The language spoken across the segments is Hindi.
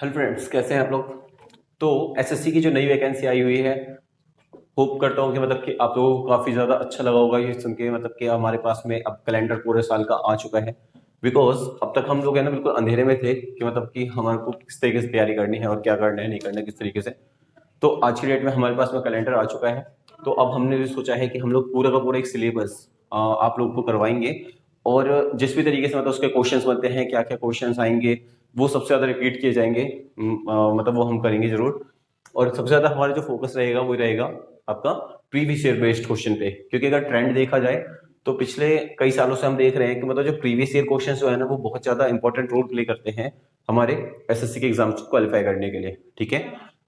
हेलो फ्रेंड्स, कैसे हैं आप लोग। तो एसएससी की जो नई वैकेंसी आई हुई है, होप करता हूँ कि मतलब कि आप लोगों को काफ़ी ज़्यादा अच्छा लगा होगा ये सुन के, मतलब कि हमारे पास में अब कैलेंडर पूरे साल का आ चुका है। बिकॉज अब तक हम लोग है ना बिल्कुल अंधेरे में थे कि मतलब कि हमारे को किस तरीके से तैयारी करनी है और क्या करना है नहीं करना है किस तरीके से। तो आज की डेट में हमारे पास में कैलेंडर आ चुका है। तो अब हमने भी सोचा है कि हम लोग पूरा का पूरा एक सिलेबस आप लोगों को करवाएंगे। और जिस भी तरीके से मतलब उसके क्वेश्चंस बनते हैं, क्या क्या क्वेश्चंस आएंगे, वो सबसे ज्यादा रिपीट किए जाएंगे। मतलब वो हम करेंगे जरूर। और सबसे ज्यादा हमारा जो फोकस रहेगा वो रहेगा आपका प्रीवियस ईयर बेस्ड क्वेश्चन पे, क्योंकि अगर ट्रेंड देखा जाए तो पिछले कई सालों से हम देख रहे हैं कि मतलब जो प्रीवियस ईयर क्वेश्चंस जो है ना वो बहुत ज्यादा इंपॉर्टेंट रोल प्ले करते हैं हमारे एसएससी के एग्जाम्स को क्वालिफाई करने के लिए। ठीक है,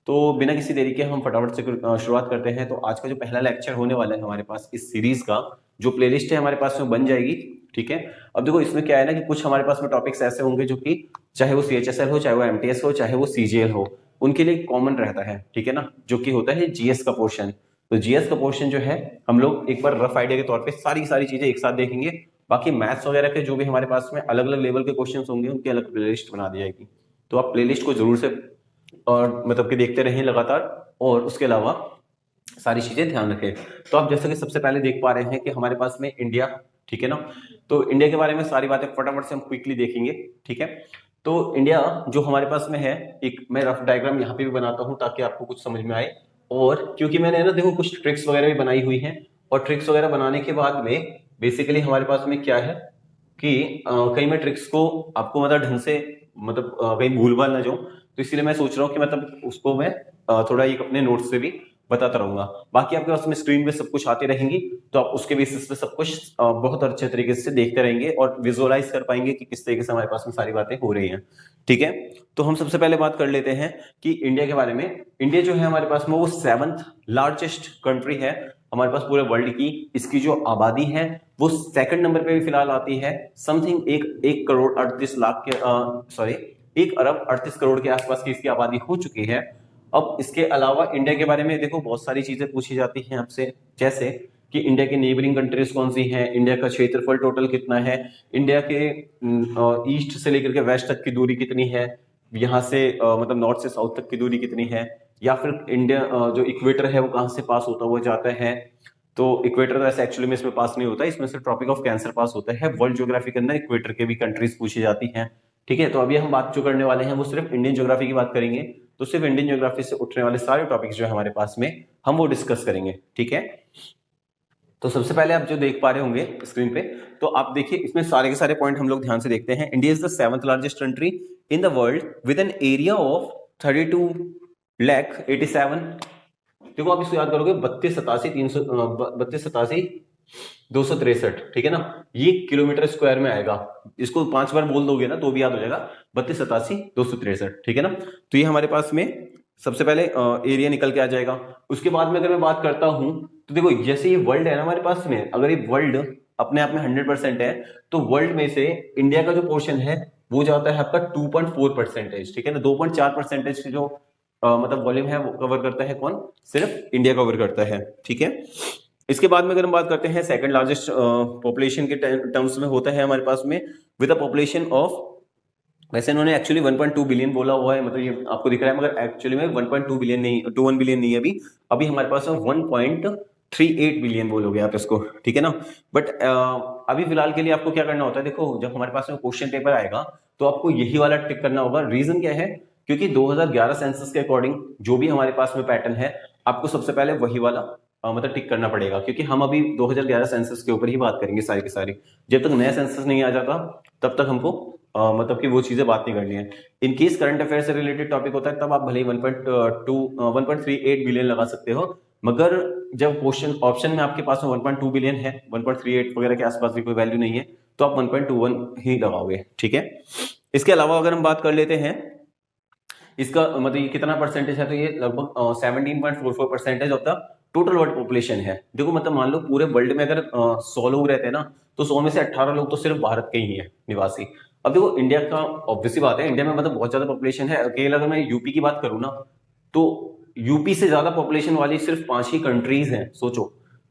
तो बिना किसी देरी के हम फटाफट से शुरुआत करते हैं। तो आज का जो पहला लेक्चर होने वाला है हमारे पास इस सीरीज का, जो प्लेलिस्ट है हमारे पास में बन जाएगी। ठीक है, अब देखो इसमें क्या है ना कि कुछ हमारे पास में टॉपिक्स ऐसे होंगे जो कि चाहे वो सीएचएसएल हो, चाहे वो एमटीएस हो, चाहे वो सीजीएल हो, उनके लिए कॉमन रहता है। ठीक है ना, जो कि होता है जीएस का पोर्शन। तो जीएस का पोर्शन जो है हम लोग एक बार रफ आइडिया के तौर पे सारी सारी चीजें एक साथ देखेंगे। बाकी मैथ्स वगैरह के जो भी हमारे पास में अलग अलग लेवल के क्वेश्चंस होंगे उनकी अलग प्लेलिस्ट बना दी जाएगी। तो आप प्लेलिस्ट को जरूर से और मतलब कि देखते रहें लगातार, और उसके अलावा सारी चीजें ध्यान रखें। तो आप जैसा कि सबसे पहले देख पा रहे हैं कि हमारे पास में इंडिया, ठीक है ना, तो इंडिया के बारे में सारी बातें फटाफट से हम क्विकली देखेंगे। ठीक है, तो इंडिया जो हमारे पास में है, एक मैं रफ डायग्राम यहाँ पे भी बनाता हूँ ताकि आपको कुछ समझ में आए। और क्योंकि मैंने ना देखो कुछ ट्रिक्स वगैरह भी बनाई हुई हैं, और ट्रिक्स वगैरह बनाने के बाद में बेसिकली हमारे पास में क्या है कि कहीं मैं ट्रिक्स को आपको मतलब ढंग से मतलब कहीं भूल भाल ना जाऊं, तो इसलिए मैं सोच रहा हूँ कि मतलब उसको मैं थोड़ा एक अपने नोट्स से भी बताता रहूंगा। बाकी आपके पास में स्क्रीन पे सब कुछ आती रहेंगी, तो आप उसके बेसिस पे सब कुछ बहुत अच्छे तरीके से देखते रहेंगे और विजुअलाइज कर पाएंगे कि किस तरीके से हमारे पास में सारी बातें हो रही हैं। ठीक है, तो हम सबसे पहले बात कर लेते हैं कि इंडिया के बारे में। इंडिया जो है हमारे पास में वो 7th लार्जेस्ट कंट्री है हमारे पास पूरे वर्ल्ड की। इसकी जो आबादी है वो सेकंड नंबर पे भी फिलहाल आती है, समथिंग एक करोड़ 38 लाख के सॉरी 1 अरब 38 करोड़ के आसपास की इसकी आबादी हो चुकी है। अब इसके अलावा इंडिया के बारे में देखो बहुत सारी चीजें पूछी जाती हैं आपसे, जैसे कि इंडिया की नेबरिंग कंट्रीज कौन सी हैं, इंडिया का क्षेत्रफल टोटल कितना है, इंडिया के ईस्ट से लेकर के वेस्ट तक की दूरी कितनी है, यहाँ से मतलब नॉर्थ से साउथ तक की दूरी कितनी है, या फिर इंडिया जो इक्वेटर है वो कहाँ से पास होता हुआ जाता है। तो इक्वेटर तो ऐसे एक्चुअली में इसमें पास नहीं होता, इसमें से ट्रॉपिक ऑफ कैंसर पास होता है। वर्ल्ड ज्योग्राफी के अंदर इक्वेटर के भी कंट्रीज पूछी जाती हैं। ठीक है, तो अभी हम बात जो करने वाले हैं वो सिर्फ इंडियन ज्योग्राफी की बात करेंगे। तो सिर्फ इंडियन ज्योग्राफी से उठने वाले सारे टॉपिक्स जो है हमारे पास में हम वो डिस्कस करेंगे। ठीक है, तो सबसे पहले आप जो देख पा रहे होंगे स्क्रीन पे, तो आप देखिए इसमें सारे के सारे पॉइंट हम लोग ध्यान से देखते हैं। India is the 7th largest country in the world with an area of 32,87। देखो आप इसको याद करोगे, 32,87,263, ठीक है ना, ये किलोमीटर स्क्वायर में आएगा। इसको 5 बार बोल दोगे ना तो भी याद हो जाएगा, 32,87,263। ठीक है ना, तो ये हमारे पास में सबसे पहले एरिया निकल के आ जाएगा। उसके बाद में अगर मैं बात करता हूं तो देखो जैसे ये वर्ल्ड है ना हमारे पास में, अगर ये वर्ल्ड अपने आप में 100% है, तो वर्ल्ड में से इंडिया का जो पोर्शन है वो जाता है आपका 2.4%। ठीक है ना, 2.4% जो मतलब वॉल्यूम है वो कवर करता है कौन, सिर्फ इंडिया कवर करता है। ठीक है, इसके बाद में अगर हम बात करते हैं सेकंड लार्जेस्ट पॉपुलेशन के टर्म्स में होता है हमारे पास में विद अ पॉपुलेशन ऑफ, वैसे इन्होंने एक्चुअली 1.2 बिलियन बोला हुआ है, मतलब ये आपको दिख रहा है, मगर एक्चुअली में 1.2 बिलियन नहीं, 21 बिलियन नहीं है अभी। अभी हमारे पास 1.38 बिलियन बोलोगे आप इसको। ठीक है ना, बट अभी फिलहाल के लिए आपको क्या करना होता है, देखो जब हमारे पास में क्वेश्चन पेपर आएगा तो आपको यही वाला टिक करना होगा। रीजन क्या है, क्योंकि 2011 सेंसस के अकॉर्डिंग जो भी हमारे पास में पैटर्न है, आपको सबसे पहले वही वाला मतलब टिक करना पड़ेगा, क्योंकि हम अभी 2011 सेंसस के ऊपर ही बात करेंगे सारी की सारी। जब तक नया सेंसस नहीं आ जाता तब तक हमको मतलब कि वो चीजें बात नहीं करनी है। इन केस करंट अफेयर से रिलेटेड टॉपिक होता है तब आप भले ही 1.38 बिलियन लगा सकते हो, मगर जब क्वेश्चन ऑप्शन में आपके पास में 1.2 बिलियन है, 1.38 वगैरह के आसपास भी कोई वैल्यू नहीं है, तो आप 1.21 ही लगाओगे। ठीक है, इसके अलावा अगर हम बात कर लेते हैं इसका मतलब ये कितना परसेंटेज है, तो ये लगभग 17.44% of the total world population है। देखो मतलब मान लो पूरे वर्ल्ड में अगर 100 लोग रहते हैं ना, तो 100 में से 18 लोग तो सिर्फ भारत के ही है निवासी। अब देखो इंडिया का ऑब्वियसली बात है, इंडिया में मतलब बहुत ज्यादा पॉपुलेशन है। अकेला अगर मैं यूपी की बात करूँ ना, तो यूपी से ज्यादा पॉपुलेशन वाली सिर्फ 5 ही कंट्रीज हैं। सोचो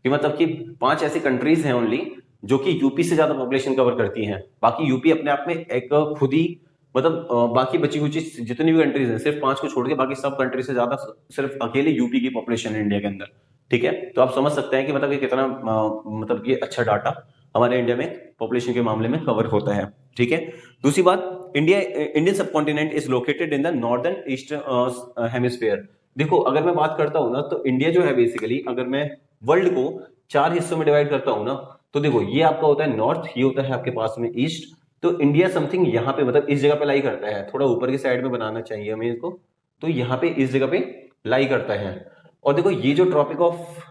कि मतलब कि 5 ऐसी कंट्रीज हैं ओनली जो कि यूपी से ज्यादा पॉपुलेशन कवर करती हैं। बाकी यूपी अपने आप में एक खुद ही मतलब बाकी बची हुई जितनी भी कंट्रीज हैं, सिर्फ 5 को छोड़ के बाकी सब कंट्री से ज्यादा सिर्फ अकेले यूपी की पॉपुलेशन है इंडिया के अंदर। ठीक है, तो आप समझ सकते हैं कि मतलब ये कितना मतलब ये अच्छा डाटा हमारे इंडिया में पॉपुलेशन के मामले में कवर होता है। ठीक है, दूसरी बात, इंडियन सब continent is located in the northern eastern hemisphere. देखो अगर मैं बात करता हूं ना, तो इंडिया जो है बेसिकली, अगर मैं वर्ल्ड को 4 हिस्सों में डिवाइड करता हूं ना, तो देखो ये आपका होता है नॉर्थ, ये होता है आपके पास में ईस्ट। तो इंडिया समथिंग यहाँ पे मतलब इस जगह पे लाई करता है, थोड़ा ऊपर की साइड में बनाना चाहिए हमें इसको, तो यहाँ पे इस जगह पे लाई करता है। और देखो ये जो ट्रॉपिक ऑफ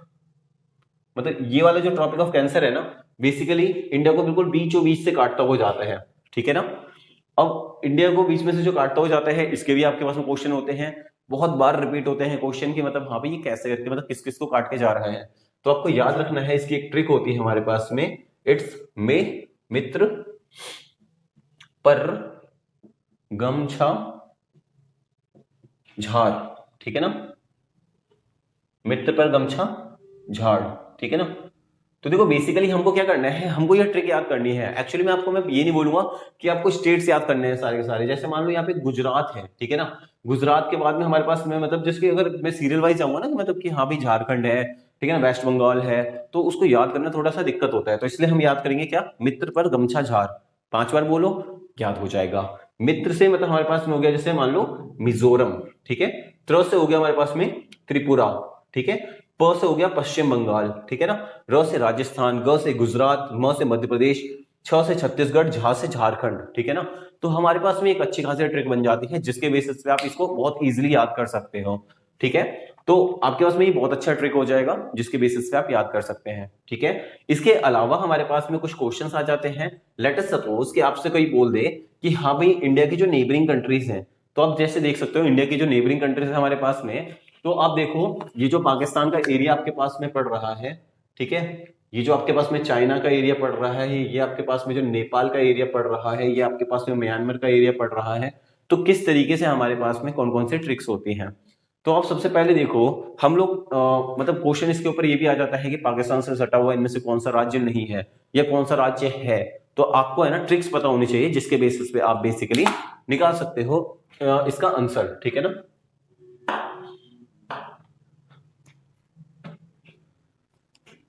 मतलब ये वाला जो ट्रॉपिक ऑफ कैंसर है ना, बेसिकली इंडिया को बिल्कुल बीचों बीच से काटता हुआ जाता है। ठीक है ना, अब इंडिया को बीच में से जो काटता हुआ जाता है, इसके भी आपके पास में क्वेश्चन होते हैं, बहुत बार रिपीट होते हैं क्वेश्चन की, मतलब हाँ भाई ये कैसे करके मतलब किस किस को काट के जा रहा है। तो आपको याद रखना है, इसकी एक ट्रिक होती है हमारे पास में, इट्स में मित्र पर गमछा झाड़। ठीक है ना, मित्र पर गमछा झाड़। ठीक है ना, तो देखो बेसिकली हमको क्या करना है, हमको यह ट्रिक याद करनी है। एक्चुअली मैं आपको ये नहीं बोलूंगा कि आपको स्टेट्स याद करने हैं सारे के सारे। जैसे मान लो यहाँ पे गुजरात है, ठीक है ना, गुजरात के बाद में हमारे पास में मतलब जिसके अगर मैं सीरियल वाइज जाऊंगा ना, मतलब कि हाँ भाई झारखंड है, ठीक है ना, वेस्ट बंगाल है, तो उसको याद करना थोड़ा सा दिक्कत होता है। तो इसलिए हम याद करेंगे क्या, मित्र पर गमछा झाड़, 5 बार बोलो याद हो जाएगा। मित्र से मतलब हमारे पास में हो गया, जैसे मान लो मिजोरम, ठीक है। त्र से हो गया हमारे पास में त्रिपुरा, ठीक है। प से हो गया पश्चिम बंगाल, ठीक है ना। र से राजस्थान, ग से गुजरात, म से मध्य प्रदेश, छ से छत्तीसगढ़, झा से झारखंड, ठीक है ना। तो हमारे पास में एक अच्छी खासी ट्रिक बन जाती है, जिसके बेसिस पे आप इसको बहुत इजीली याद कर सकते हो। ठीक है, तो आपके पास में ये बहुत अच्छा ट्रिक हो जाएगा, जिसके बेसिस पे आप याद कर सकते हैं। ठीक है, इसके अलावा हमारे पास में कुछ क्वेश्चंस आ जाते हैं। लेट अस सपोज कि आपसे कोई बोल दे कि हाँ भाई इंडिया की जो नेबरिंग कंट्रीज हैं, तो आप जैसे देख सकते हो इंडिया की जो नेबरिंग कंट्रीज है हमारे पास में, तो आप देखो ये जो पाकिस्तान का एरिया आपके पास में पड़ रहा है, ठीक है, ये जो आपके पास में चाइना का एरिया पड़ रहा है, ये आपके पास में जो नेपाल का एरिया पड़ रहा है, ये आपके पास में म्यांमार का एरिया पड़ रहा है। तो किस तरीके से हमारे पास में कौन कौन से ट्रिक्स होती हैं, तो आप सबसे पहले देखो, हम लोग मतलब क्वेश्चन इसके ऊपर ये भी आ जाता है कि पाकिस्तान से सटा हुआ इनमें से कौन सा राज्य नहीं है या कौन सा राज्य है। तो आपको है ना ट्रिक्स पता होनी चाहिए, जिसके बेसिस पे आप बेसिकली निकाल सकते हो इसका आंसर। ठीक है ना,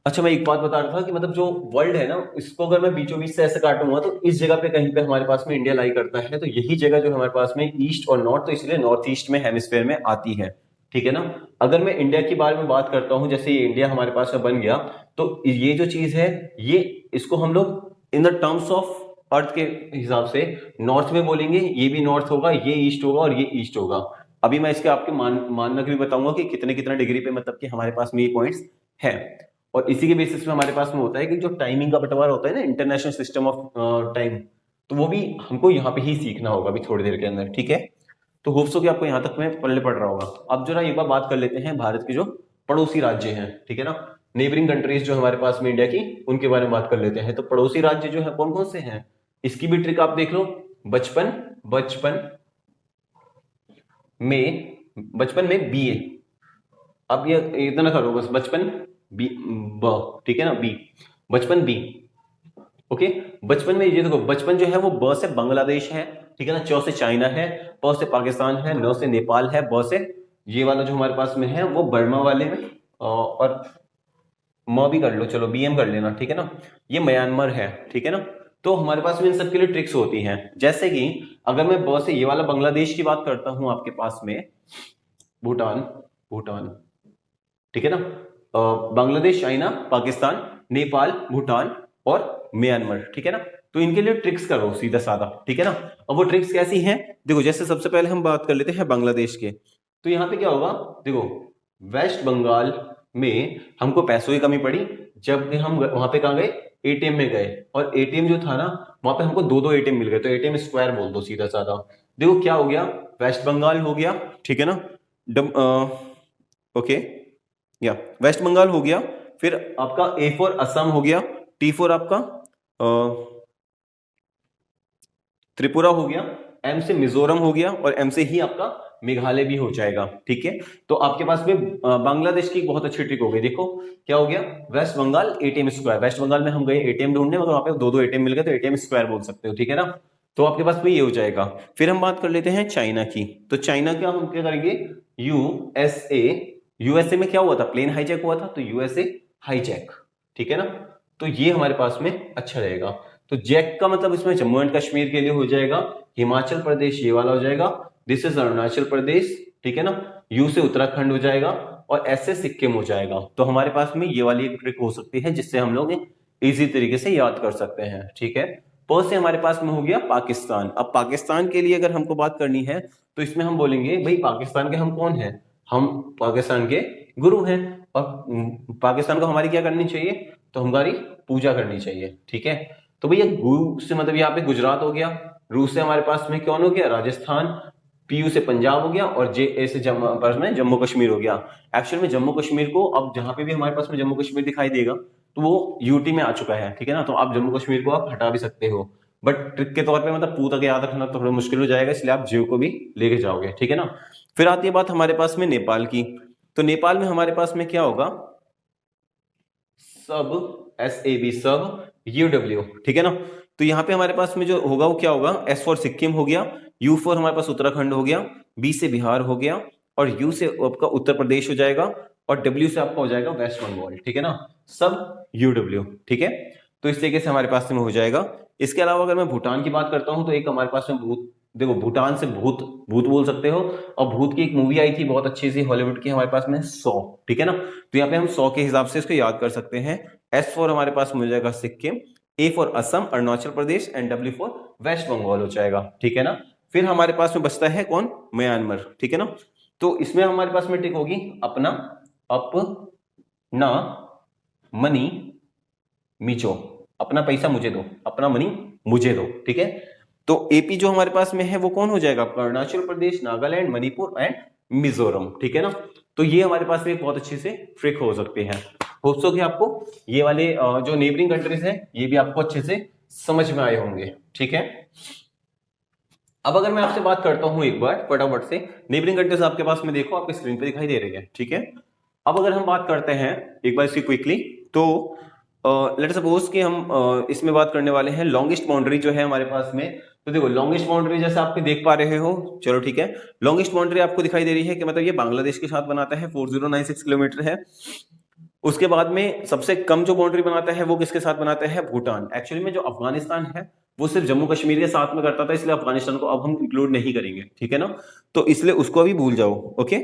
अच्छा मैं एक बात बता रहा था कि मतलब जो वर्ल्ड है ना, इसको अगर मैं बीचों बीच से ऐसे काटूंगा, तो इस जगह पे कहीं पे हमारे पास में इंडिया लाई करता है, तो यही जगह जो हमारे पास में ईस्ट और नॉर्थ, तो इसलिए नॉर्थ ईस्ट में हेमिस्फेयर में आती है। ठीक है ना, अगर मैं इंडिया के बारे में बात करता हूं, जैसे ये इंडिया हमारे पास में बन गया, तो ये जो चीज है, ये इसको हम लोग in the terms of earth के हिसाब से नॉर्थ में बोलेंगे, ये भी नॉर्थ होगा, ये ईस्ट होगा और ये ईस्ट होगा। अभी मैं इसके आपके मानक भी बताऊंगा कि कितने कितना डिग्री पे मतलब कि हमारे पास में ये पॉइंट्स है। और इसी के बेसिस पे हमारे पास में होता है कि जो टाइमिंग का बंटवारा होता है ना, इंटरनेशनल सिस्टम ऑफ टाइम, तो वो भी हमको यहाँ पे ही सीखना होगा अभी थोड़ी देर के अंदर। ठीक है, तो होप सो कि आपको यहाँ तक में पल्ले पड़ रहा होगा। अब जरा एक बार बात कर लेते हैं भारत के जो पड़ोसी राज्य हैं, ठीक है ना, नेबरिंग कंट्रीज जो हमारे पास में इंडिया की, उनके बारे में बात कर लेते हैं। तो पड़ोसी राज्य जो है कौन कौन से हैं, इसकी भी ट्रिक आप देख लो। बचपन बचपन में बी ए, अब ये इतना करो बस, बचपन बी ब, ठीक है ना, बी, बचपन बी। ओके, बचपन में ये देखो, बचपन जो है वो ब से बांग्लादेश है, ठीक है ना, च से चाइना है, प से पाकिस्तान है, न से नेपाल है, ब से ये वाला जो हमारे पास में है वो बर्मा वाले में, और म भी कर लो, चलो बी एम कर लेना, ठीक है ना, ये म्यांमार है। ठीक है ना, तो हमारे पास में इन सब के लिए ट्रिक्स होती हैं। जैसे कि अगर मैं ब से ये वाला बांग्लादेश की बात करता हूं, आपके पास में भूटान, भूटान, ठीक है ना, बांग्लादेश, चाइना, पाकिस्तान, नेपाल, भूटान और म्यांमार, ठीक है ना। तो इनके लिए ट्रिक्स करो सीधा साधा, ठीक है ना। अब वो ट्रिक्स कैसी हैं, देखो जैसे सबसे पहले हम बात कर लेते हैं बांग्लादेश के। तो यहाँ पे क्या होगा, देखो वेस्ट बंगाल में हमको पैसों की कमी पड़ी, जब हम वहां पे कहाँ गए, एटीएम में गए, और एटीएम जो था ना, वहां पे हमको दो दो एटीएम मिल गए, तो एटीएम स्क्वायर बोल दो सीधा साधा। देखो क्या हो गया, वेस्ट बंगाल हो गया, ठीक है ना, ओके, या वेस्ट बंगाल हो गया, फिर आपका ए फॉर असम हो गया, टी फॉर आपका त्रिपुरा हो गया, एम से मिजोरम हो गया, और एम से ही आपका मेघालय भी हो जाएगा। ठीक है, तो आपके पास में बांग्लादेश की बहुत अच्छी ट्रिक हो गई। देखो क्या हो गया, वेस्ट बंगाल एटीएम स्क्वायर, वेस्ट बंगाल में हम गए एटीएम ढूंढने, मगर वहां पे दो दो एटीएम मिल गए, तो एटीएम स्क्वायर बोल सकते हो, ठीक है ना। तो आपके पास में ये हो जाएगा। फिर हम बात कर लेते हैं चाइना की। तो चाइना का हम क्या करेंगे, यूएसए। यूएसए में क्या हुआ था, प्लेन हाईजैक हुआ था, तो यूएसए हाईजैक, ठीक है ना। तो ये हमारे पास में अच्छा रहेगा। तो जैक का मतलब इसमें जम्मू एंड कश्मीर के लिए हो जाएगा, हिमाचल प्रदेश ये वाला हो जाएगा, दिस इज अरुणाचल प्रदेश, ठीक है ना। यू से उत्तराखंड हो जाएगा और एस से सिक्किम हो जाएगा। तो हमारे पास में ये वाली एक ट्रिक हो सकती है जिससे हम लोग इजी तरीके से याद कर सकते हैं, ठीक है। प से हमारे पास में हो गया पाकिस्तान। अब पाकिस्तान के लिए अगर हमको बात करनी है तो इसमें हम बोलेंगे भाई पाकिस्तान के हम कौन हैं, हम पाकिस्तान के गुरु हैं, और पाकिस्तान को हमारी क्या करनी चाहिए, तो हमारी पूजा करनी चाहिए, ठीक है। तो भैया गुरु से मतलब यहाँ पे गुजरात हो गया, रू से हमारे पास में कौन हो गया, राजस्थान, पीयू से पंजाब हो गया, और जे ए से जम्मू कश्मीर हो गया। एक्चुअल में जम्मू कश्मीर को अब जहां पे भी हमारे पास में जम्मू कश्मीर दिखाई देगा तो वो यूटी में आ चुका है, ठीक है ना। तो आप जम्मू कश्मीर को आप हटा भी सकते हो, बट ट्रिक के तौर पे मतलब पू तक याद रखना तो थोड़ा मुश्किल हो जाएगा, इसलिए आप जीव को भी लेके जाओगे, ठीक है ना। फिर आती है बात हमारे पास में नेपाल की। तो नेपाल में हमारे पास में क्या होगा, सब, SAB सब, UW, ठीक है ना। तो यहाँ पे हमारे पास में जो होगा वो क्या होगा, S फॉर सिक्किम हो गया, U फॉर हमारे पास उत्तराखंड हो गया, B से बिहार हो गया, और U से आपका उत्तर प्रदेश हो जाएगा, और W से आपका हो जाएगा वेस्ट बंगाल, ठीक है ना। सब UW, ठीक है। तो इस तरीके से हमारे पास में हो जाएगा। इसके अलावा अगर मैं भूटान की बात करता हूं तो एक हमारे पास में भूत, देखो भूटान से भूत, भूत बोल सकते हो, और भूत की एक मूवी आई थी बहुत अच्छी सी हॉलीवुड की हमारे पास में 100, ठीक है ना। तो यहाँ पे हम 100 के हिसाब से इसको याद कर सकते हैं। S फॉर हमारे पास मिल जाएगा Sikkim, A for Assam Arunachal Pradesh, and W for West Bengal हो जाएगा, ठीक है ना। फिर हमारे पास में बचता है कौन, म्यांमार, ठीक है ना। तो इसमें हमारे पास में टिक होगी अपना, अपना मनी मिजो, अपना पैसा मुझे दो, अपना मनी मुझे दो, ठीक है। तो एपी जो हमारे पास में है वो कौन हो जाएगा, अरुणाचल प्रदेश, नागालैंड, मणिपुर एंड मिजोरम, ठीक है ना। तो ये हमारे पास में बहुत अच्छी से ट्रिक हो सकती है। होप्स हो कि आपको ये वाले जो नेबरिंग कंट्रीज हैं ये भी आपको अच्छे से समझ में आए होंगे, ठीक है। अब अगर मैं आपसे बात करता हूं एक बार फटाफट से, नेबरिंग कंट्रीज आपके पास में देखो आपके स्क्रीन पे दिखाई दे रही है, ठीक है। अब अगर हम बात करते हैं एक बार इसकी क्विकली, तो लेट सपोज कि हम इसमें बात करने वाले हैं लॉन्गेस्ट बाउंड्री जो है हमारे पास में। तो देखो लॉन्गेस्ट बाउंड्री जैसे आप देख पा रहे हो, चलो ठीक है, लॉन्गेस्ट बाउंड्री आपको दिखाई दे रही है कि मतलब ये बांग्लादेश के साथ बनाता है, 4096 किलोमीटर है। उसके बाद में सबसे कम जो बाउंड्री बनाता है वो किसके साथ बनाता है, भूटान। एक्चुअली में जो अफगानिस्तान है वो सिर्फ जम्मू कश्मीर के साथ में करता था, इसलिए अफगानिस्तान को अब हम इंक्लूड नहीं करेंगे, ठीक है ना। तो इसलिए उसको अभी भूल जाओ, ओके।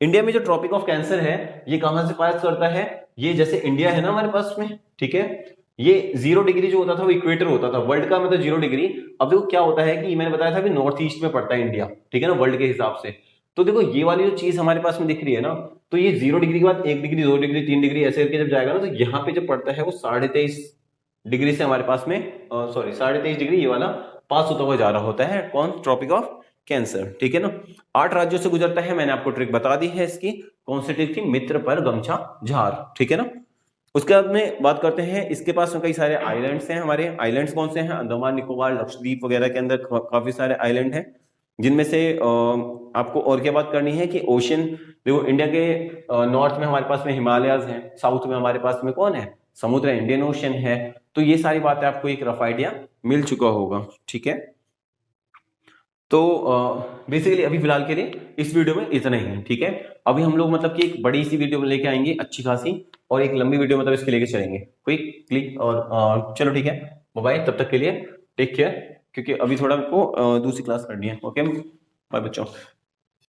इंडिया में जो ट्रॉपिक ऑफ कैंसर है ये कहां से पास करता है, ये जैसे इंडिया है ना हमारे पास में, ठीक है, ये 0 डिग्री जो होता था वो इक्वेटर होता था वर्ल्ड का, मतलब 0 डिग्री। अब देखो क्या होता है कि मैंने बताया था कि नॉर्थ ईस्ट में पड़ता है इंडिया, ठीक है ना, वर्ल्ड के हिसाब से। तो देखो ये वाली जो चीज हमारे पास में दिख रही है ना, तो ये 0 डिग्री के बाद 1 डिग्री, 2 डिग्री, 3 डिग्री ऐसे करके जब जाएगा ना, तो यहाँ पे जब पड़ता है वो 23.5 डिग्री से हमारे पास में, सॉरी 23.5 डिग्री ये वाला पास होता हुआ जा रहा होता है, कौन, ट्रॉपिक ऑफ कैंसर, ठीक है ना। 8 राज्यों से गुजरता है, मैंने आपको ट्रिक बता दी है इसकी, कौन सी ट्रिक थी, मित्र पर गमछा झार, ठीक है ना। उसके बाद में बात करते हैं, इसके पास में कई सारे आइलैंड्स हैं हमारे। आइलैंड्स कौन से हैं, अंडमान निकोबार, लक्षद्वीप वगैरह के अंदर काफी सारे आइलैंड हैं, जिनमें से आपको और क्या बात करनी है कि ओशन, देखो इंडिया के नॉर्थ में हमारे पास में हिमालयाज हैं, साउथ में हमारे पास में कौन है, समुद्र, इंडियन ओशन है। तो ये सारी बातें आपको एक रफ आइडिया मिल चुका होगा, ठीक है। तो बेसिकली अभी फिलहाल के लिए इस वीडियो में इतना ही है, ठीक है। अभी हम लोग मतलब कि एक बड़ी सी वीडियो में लेके आएंगे अच्छी खासी, और एक लंबी वीडियो मतलब इसके लेके चलेंगे क्विक क्लिक, और चलो ठीक है, बाय, तब तक के लिए टेक केयर, क्योंकि अभी थोड़ा हमको दूसरी क्लास करनी है, ओके बाय बच्चों।